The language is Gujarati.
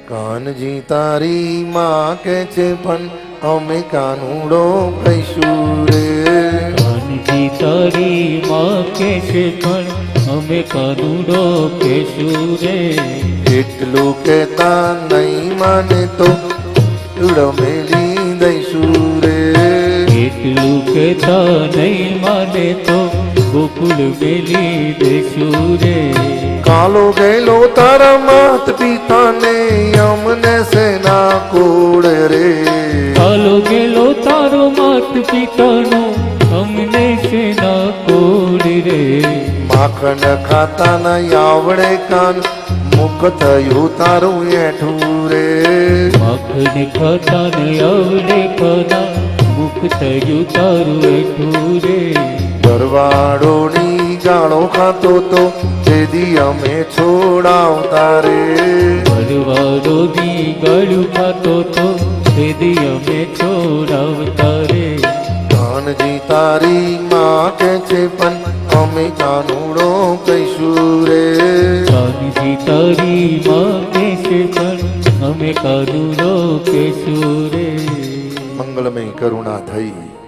કાનજી તારી માં કે છે પણ અમે કાનુડો કહીશું રે. કાનજી તારી માં કે છે પણ અમે કાનુડો કહીશું રે. એટલું કેતા નહીં માને તો મેલી દઈશું રે. એટલું કહેતા નહીં માને તો ગોકુળ મેલી દઈશું રે. કાલો ગયેલો તારા માત પિતાને અમને સેના કોડ રે. કાલો ગેલો તારો માત પિતાનો અમને સેના કોડ રે. માખણ ખાતા ન આવડે કાન મુખ થયું તારું એઠું રે. માખણ ખાતા ને આવડે ખાના મુખ થયું તારું એઠું રે. ભરવાડોની ગાળો ખાતો તો તેદી અમે છોડાવતા રે. ભરવાડોની ગાળું ખાતો તો તેદી અમે છોડાવતા રે. કાનજી તારી માં કે છે પણ અમે કાનુડો કહીશું રે. કાનજી તારી માં કે છે પણ અમે કાનુડો કહીશું રે. મંગલમય કરુણા થઈ.